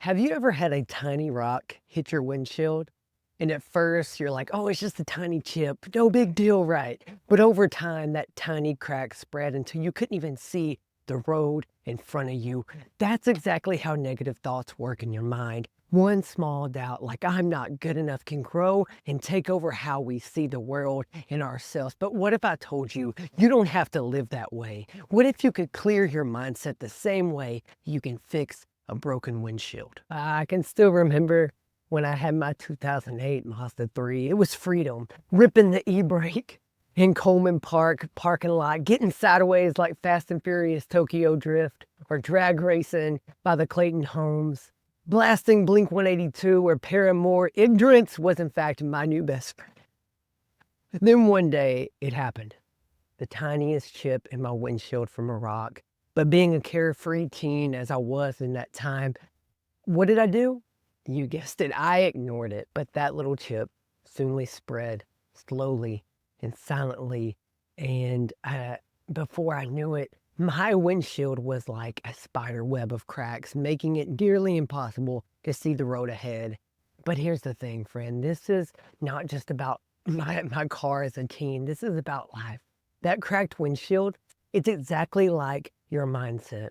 Have you ever had a tiny rock hit your windshield? And at first you're like, oh, it's just a tiny chip. No big deal, right? But over time, that tiny crack spread until you couldn't even see the road in front of you. That's exactly how negative thoughts work in your mind. One small doubt, like I'm not good enough, can grow and take over how we see the world and ourselves. But what if I told you you don't have to live that way? What if you could clear your mindset the same way you can fix a broken windshield? I can still remember when I had my 2008 Mazda 3. It was freedom, ripping the e-brake in Coleman Park parking lot, getting sideways like Fast and Furious Tokyo Drift, or drag racing by the Clayton homes, blasting Blink 182 or Paramore. Ignorance was in fact my new best friend. Then one day it happened. The tiniest chip in my windshield from a rock. But being a carefree teen as I was in that time, what did I do? You guessed it, I ignored it. But that little chip soonly spread slowly and silently. And before I knew it, my windshield was like a spider web of cracks, making it nearly impossible to see the road ahead. But here's the thing, friend. This is not just about my car as a teen. This is about life. That cracked windshield, it's exactly like your mindset.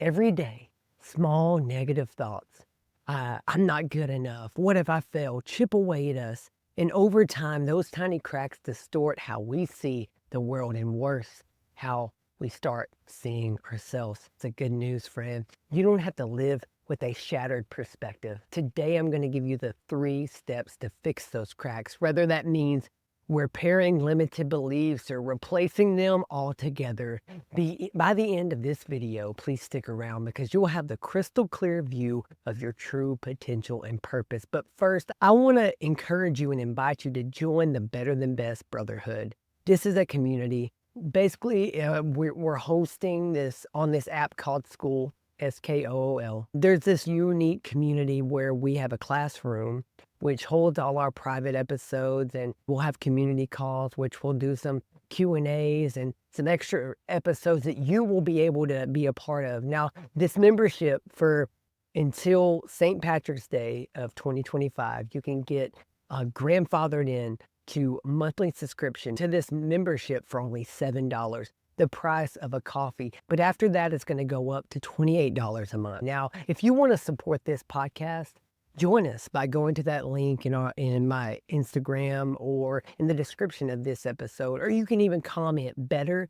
Every day, small negative thoughts. I'm not good enough. What if I fail? Chip away at us. And over time, those tiny cracks distort how we see the world, and worse, how we start seeing ourselves. It's a good news, friend. You don't have to live with a shattered perspective. Today, I'm going to give you the 3 steps to fix those cracks, whether that means repairing limited beliefs or replacing them altogether. By the end of this video, please stick around because you'll have the crystal clear view of your true potential and purpose. But first, I want to encourage you and invite you to join the Better Than Best Brotherhood. This is a community. Basically, we're hosting this on this app called School, SKOOL. There's this unique community where we have a classroom which holds all our private episodes, and we'll have community calls, which we'll do some Q&As and some extra episodes that you will be able to be a part of. Now, this membership for until St. Patrick's Day of 2025, you can get grandfathered in to monthly subscription to this membership for only $7. The price of a coffee. But after that, it's going to go up to $28 a month. Now, if you want to support this podcast, join us by going to that link in my Instagram or in the description of this episode, or you can even comment better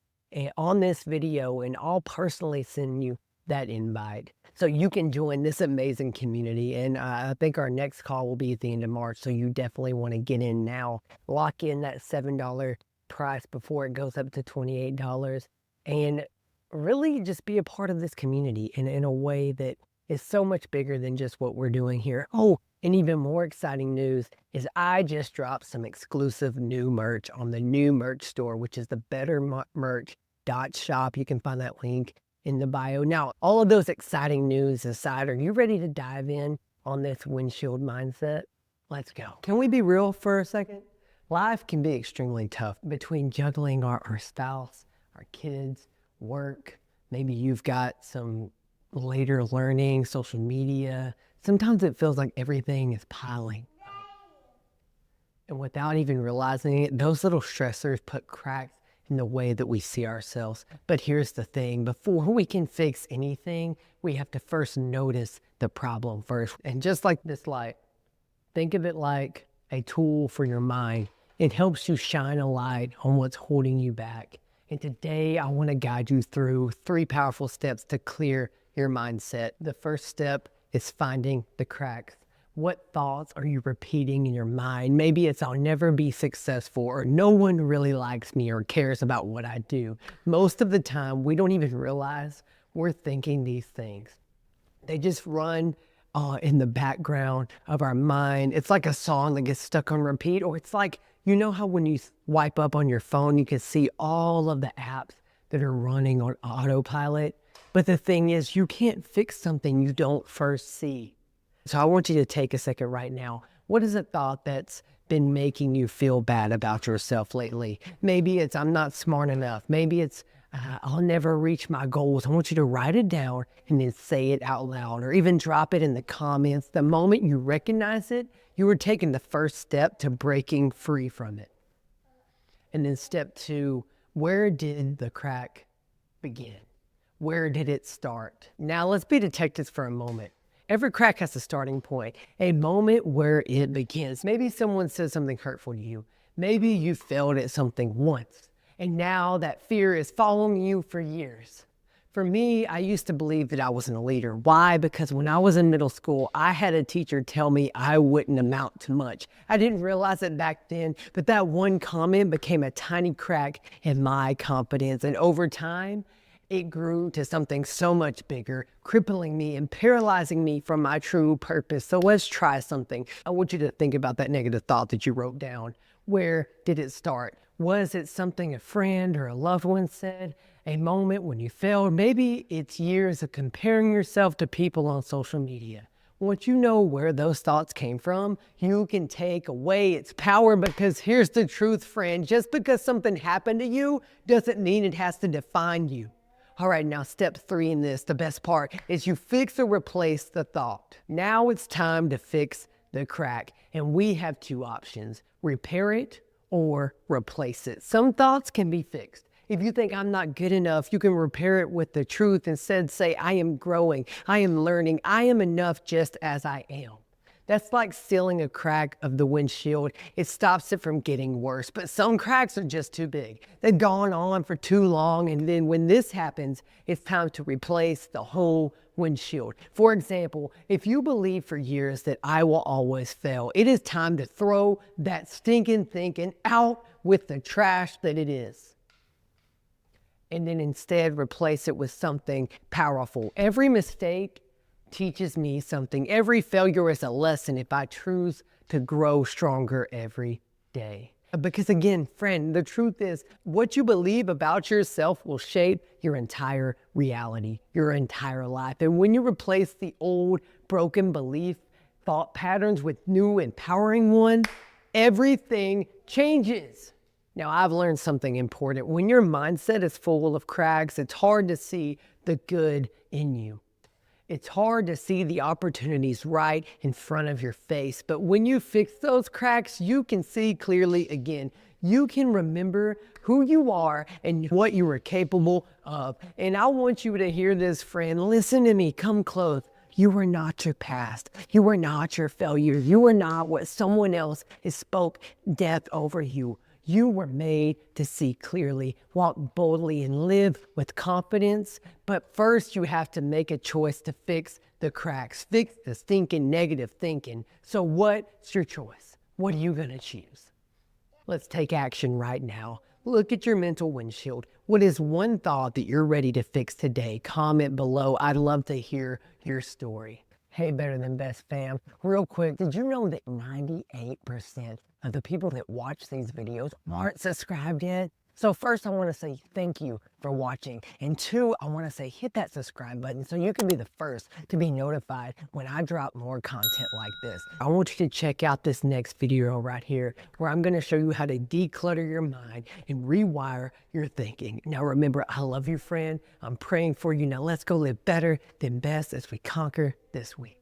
on this video and I'll personally send you that invite so you can join this amazing community. And I think our next call will be at the end of March, so you definitely want to get in now. Lock in that $7 price before it goes up to $28 and really just be a part of this community in a way that is so much bigger than just what we're doing here. Oh, and even more exciting news is I just dropped some exclusive new merch on the new merch store, which is the bettermerch.shop. You can find that link in the bio. Now, all of those exciting news aside, are you ready to dive in on this windshield mindset? Let's go. Can we be real for a second? Life can be extremely tough between juggling our spouse, our kids, work. Maybe you've got some later learning, social media. Sometimes it feels like everything is piling up. And without even realizing it, those little stressors put cracks in the way that we see ourselves. But here's the thing, before we can fix anything, we have to first notice the problem first. And just like this light, think of it like a tool for your mind. It helps you shine a light on what's holding you back. And today I want to guide you through 3 powerful steps to clear your mindset. The first step is finding the cracks. What thoughts are you repeating in your mind? Maybe it's I'll never be successful, or no one really likes me or cares about what I do. Most of the time, we don't even realize we're thinking these things. They just run in the background of our mind. It's like a song that gets stuck on repeat, or it's like, you know how when you swipe up on your phone, you can see all of the apps that are running on autopilot. But the thing is, you can't fix something you don't first see. So I want you to take a second right now. What is a thought that's been making you feel bad about yourself lately? Maybe it's I'm not smart enough. Maybe it's I'll never reach my goals. I want you to write it down and then say it out loud, or even drop it in the comments. The moment you recognize it, you were taking the first step to breaking free from it. And then step 2, where did the crack begin? Where did it start? Now let's be detectives for a moment. Every crack has a starting point, a moment where it begins. Maybe someone said something hurtful to you. Maybe you failed at something once, and now that fear is following you for years. For me, I used to believe that I wasn't a leader. Why? Because when I was in middle school, I had a teacher tell me I wouldn't amount to much. I didn't realize it back then, but that one comment became a tiny crack in my confidence. And over time, it grew to something so much bigger, crippling me and paralyzing me from my true purpose. So let's try something. I want you to think about that negative thought that you wrote down. Where did it start? Was it something a friend or a loved one said? A moment when you failed? Maybe it's years of comparing yourself to people on social media. Once you know where those thoughts came from, you can take away its power, because here's the truth, friend. Just because something happened to you doesn't mean it has to define you. All right, now step 3 in this, the best part, is you fix or replace the thought. Now it's time to fix the crack, and we have 2 options: repair it or replace it. Some thoughts can be fixed. If you think I'm not good enough, you can repair it with the truth. Instead, say, I am growing, I am learning, I am enough just as I am. That's like sealing a crack of the windshield. It stops it from getting worse, but some cracks are just too big. They've gone on for too long, and then when this happens, it's time to replace the whole windshield. For example, if you believe for years that I will always fail, it is time to throw that stinking thinking out with the trash that it is. And then instead replace it with something powerful. Every mistake teaches me something. Every failure is a lesson if I choose to grow stronger every day. Because again, friend, the truth is what you believe about yourself will shape your entire reality, your entire life. And when you replace the old broken belief thought patterns with new empowering one, everything changes. Now, I've learned something important. When your mindset is full of cracks, it's hard to see the good in you. It's hard to see the opportunities right in front of your face. But when you fix those cracks, you can see clearly again. You can remember who you are and what you are capable of. And I want you to hear this, friend. Listen to me. Come close. You are not your past. You are not your failure. You are not what someone else has spoke death over you. You were made to see clearly, walk boldly, and live with confidence. But first, you have to make a choice to fix the cracks, fix the stinking negative thinking. So what's your choice? What are you going to choose? Let's take action right now. Look at your mental windshield. What is one thought that you're ready to fix today? Comment below. I'd love to hear your story. Hey, Better Than Best fam, real quick, did you know that 98% of the people that watch these videos aren't subscribed yet? So first, I want to say thank you for watching. And 2, I want to say hit that subscribe button so you can be the first to be notified when I drop more content like this. I want you to check out this next video right here, where I'm going to show you how to declutter your mind and rewire your thinking. Now remember, I love you, friend. I'm praying for you. Now let's go live better than best as we conquer this week.